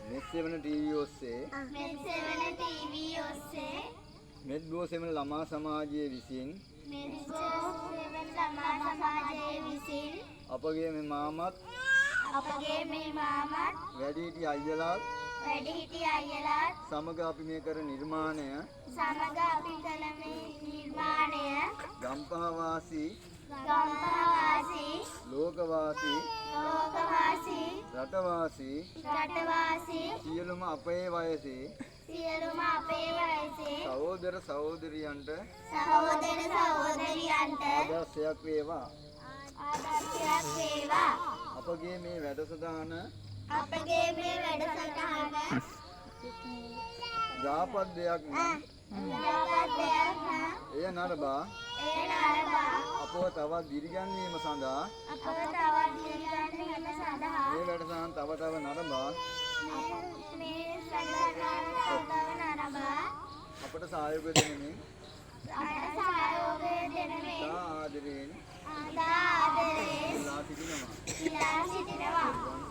මෙත්සෙවන TV ඔස්සේ මෙත්බෝ සෙවන ළමා සමාජය විසින් අපගේ මේ මාමත් වැඩිහිටි අයියලාත් සමග අපි මේ කර නිර්මාණය ගම්පහවාසී ලෝකවාසී රටවාසී සියලුම අපේ වයසේ සහෝදර සහෝදරියන්ට ආදර්ශයක් වේවා. අපගේ මේ වැඩසටහන යහපත් දෙයක් නම් එය නරඹා අපව තවත් දිරිගැන්වීම සඳහා මේ වැඩසටහන තව නරඹා අපට සහයෝග දෙනමින් ආදරයෙන් ඉල්ලා සිටිනවා.